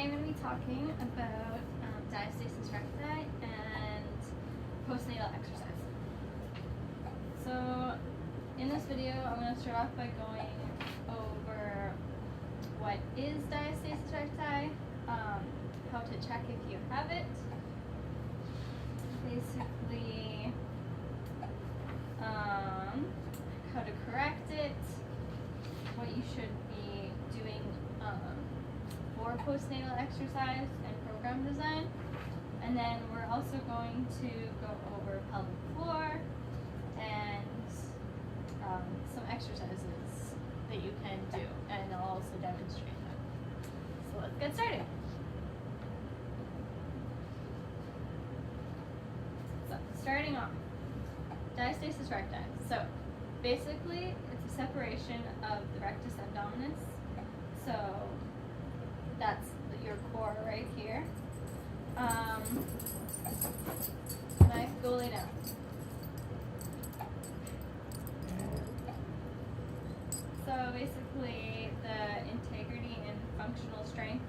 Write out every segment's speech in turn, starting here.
I'm going to be talking about diastasis recti and postnatal exercise. So in this video, I'm going to start off by going over what is diastasis recti, how to check if you have it, basically how to correct it, what you should be doing for postnatal exercise and program design, and then we're also going to go over pelvic floor and some exercises that you can do, and I'll also demonstrate them. So let's get started. So starting off, diastasis recti. So basically it's a separation of the rectus abdominis. So that's your core right here. Nice, go lay down. So basically the integrity and functional strength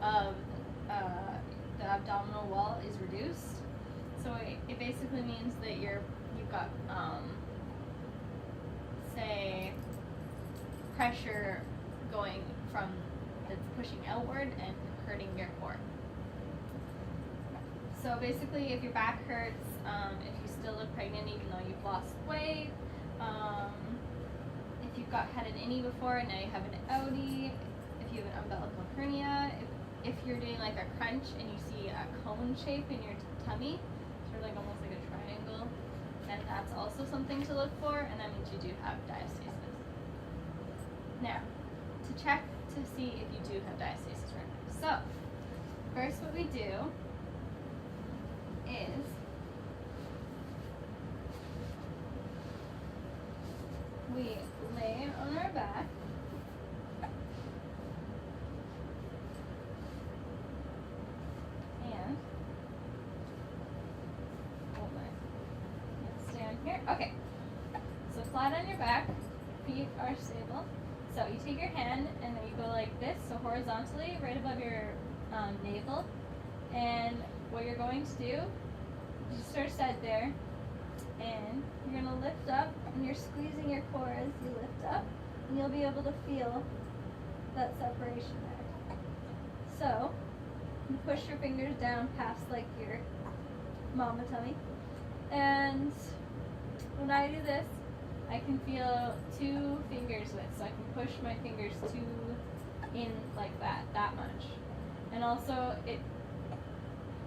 of the abdominal wall is reduced. So it basically means that you've got say pressure going from that's pushing outward and hurting your core. So basically, if your back hurts, if you still look pregnant even though you've lost weight, if you've had an innie before and now you have an outie, if you have an umbilical hernia, if you're doing like a crunch and you see a cone shape in your tummy, sort of like almost like a triangle, then that's also something to look for, and that means you do have diastasis. Now, to check to see if you do have diastasis recti. So, first what we do is we lay on our back and hold my stay on here. Okay, so flat on your back, feet are stable. So you take your hand and then you go like this, so horizontally, right above your navel. And what you're going to do, you just sort of set there, and you're going to lift up, and you're squeezing your core as you lift up, and you'll be able to feel that separation there. So you push your fingers down past like your mama tummy, and when I do this, I can feel 2 fingers width, so I can push my fingers 2 in like that much. And also it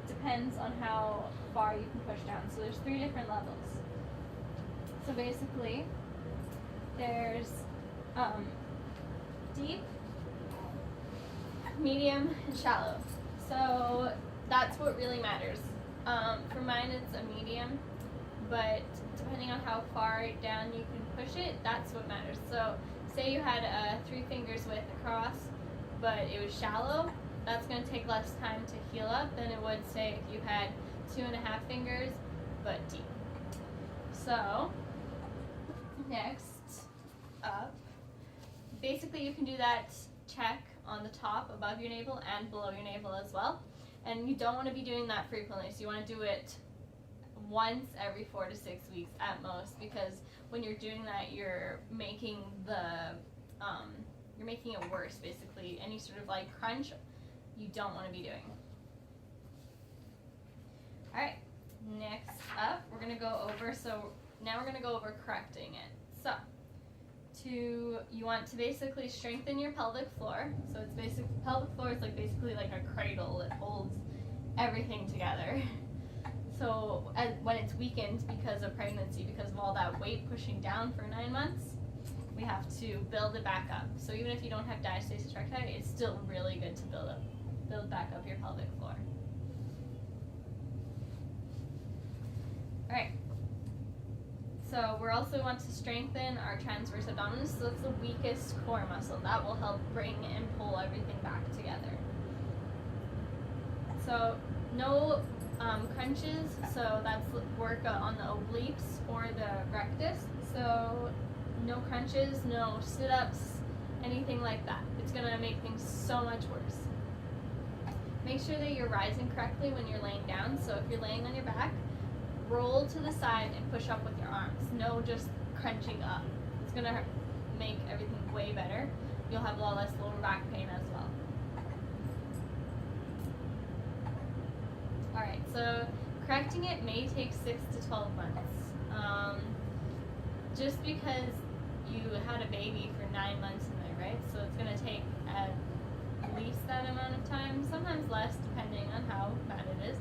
depends on how far you can push down. So there's 3 different levels. So basically, there's deep, medium, and shallow. So that's what really matters. For mine, it's a medium, but depending on how far down you can push it, that's what matters. So say you had 3 fingers width across, but it was shallow, that's going to take less time to heal up than it would say if you had 2.5 fingers, but deep. So next up, basically you can do that check on the top above your navel and below your navel as well. And you don't want to be doing that frequently, so you want to do it once every 4 to 6 weeks at most, because when you're doing that, you're making it worse. Basically, any sort of like crunch, you don't want to be doing. All right, next up, we're gonna go over. So now we're gonna go over correcting it. So you want to basically strengthen your pelvic floor. So it's pelvic floor is like basically like a cradle. It holds everything together. So when it's weakened because of pregnancy, because of all that weight pushing down for 9 months, we have to build it back up. So even if you don't have diastasis recti, it's still really good to build back up your pelvic floor. All right. So we also want to strengthen our transverse abdominis. So that's the weakest core muscle. That will help bring and pull everything back together. So no crunches, so that's work on the obliques or the rectus. So no crunches, no sit-ups, anything like that. It's gonna make things so much worse. make sure that you're rising correctly when you're laying down. So if you're laying on your back, roll to the side and push up with your arms. No just crunching up. It's going to make everything way better. You'll have a lot less lower back pain as well. Alright, so correcting it may take 6 to 12 months. Just because you had a baby for 9 months in there, right? So it's going to take at least that amount of time, sometimes less depending on how bad it is,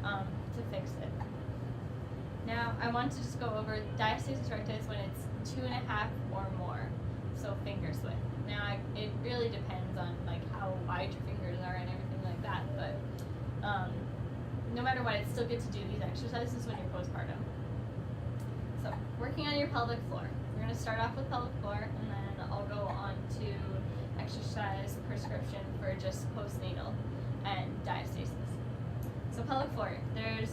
to fix it. Now I want to just go over diastasis recti when it's 2.5 or more, so fingers width. Now it really depends on like how wide your fingers are and everything like that, but no matter what, it's still good to do these exercises when you're postpartum. So working on your pelvic floor. We're going to start off with pelvic floor, and then I'll go on to exercise prescription for just postnatal and diastasis. So pelvic floor, there's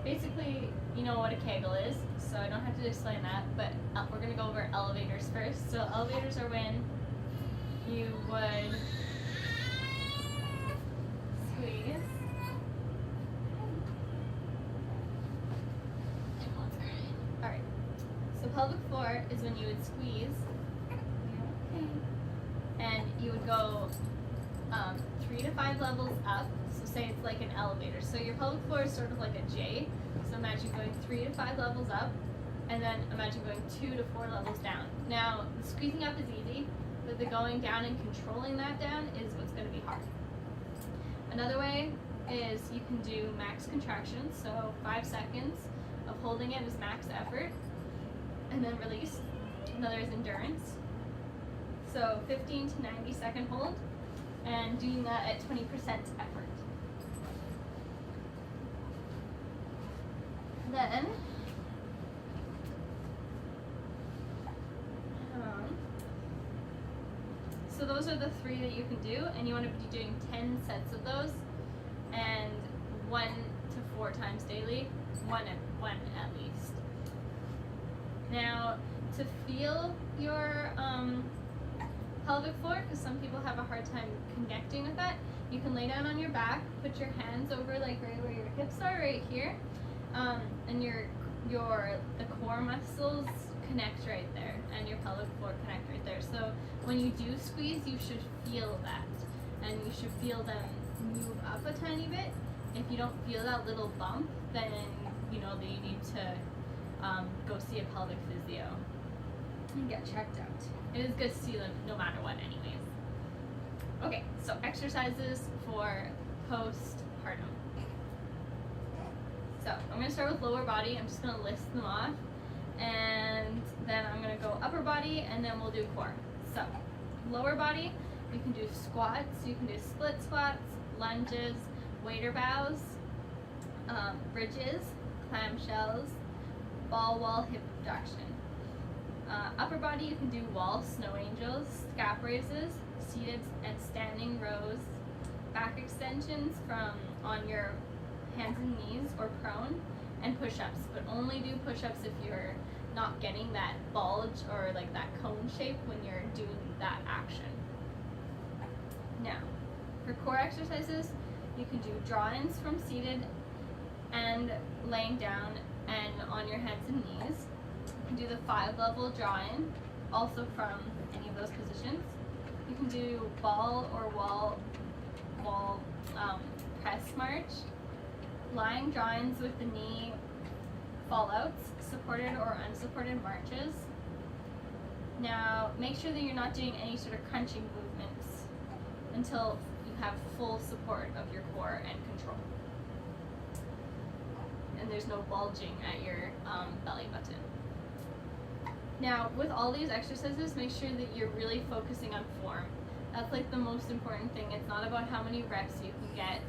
basically, you know what a Kegel is, so I don't have to explain that, but we're going to go over elevators first. So elevators are when you would squeeze. Alright, so pelvic floor is when you would squeeze, and you would go 3 to 5 levels up. So say it's like an elevator. So your pelvic floor is sort of like a J. So imagine going 3 to 5 levels up, and then imagine going 2 to 4 levels down. Now, the squeezing up is easy, but the going down and controlling that down is what's going to be hard. Another way is you can do max contractions, so 5 seconds of holding it is max effort, and then release. Another is endurance. So 15 to 90 second hold, and doing that at 20% effort. Then, so those are the 3 that you can do, and you want to be doing 10 sets of those, and 1 to 4 times daily, one at least. Now, to feel your pelvic floor, because some people have a hard time connecting with that, you can lay down on your back, put your hands over like right where your hips are, right here, and the core muscles connect right there, and your pelvic floor connect right there. So when you do squeeze, you should feel that, and you should feel them move up a tiny bit. If you don't feel that little bump, then you know that you need to go see a pelvic physio and get checked out. It is good to see them no matter what anyways. Okay, so exercises for postpartum. So I'm going to start with lower body. I'm just going to list them off, and then I'm going to go upper body, and then we'll do core. So lower body, you can do squats, you can do split squats, lunges, waiter bows, bridges, clamshells, ball wall hip abduction. Upper body, you can do wall snow angels, scap raises, seated and standing rows, back extensions from on your hands and knees or prone, and push-ups, but only do push-ups if you're not getting that bulge or like that cone shape when you're doing that action. Now, for core exercises, you can do draw-ins from seated and laying down and on your hands and knees. You can do the 5-level draw-in, also from any of those positions. You can do ball or wall press march, lying draw-ins with the knee fallouts, supported or unsupported marches. Now, make sure that you're not doing any sort of crunching movements until you have full support of your core and control. And there's no bulging at your belly button. Now, with all these exercises, make sure that you're really focusing on form. That's like the most important thing. It's not about how many reps you can get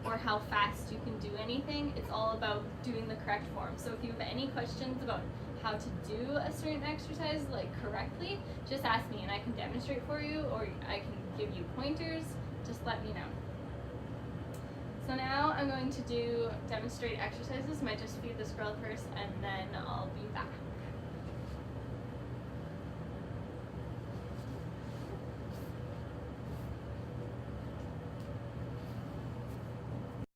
or how fast you can do anything. It's all about doing the correct form. So if you have any questions about how to do a certain exercise like correctly, just ask me and I can demonstrate for you, or I can give you pointers. Just let me know. So now I'm going to demonstrate exercises. I might just feed this girl first and then I'll be back.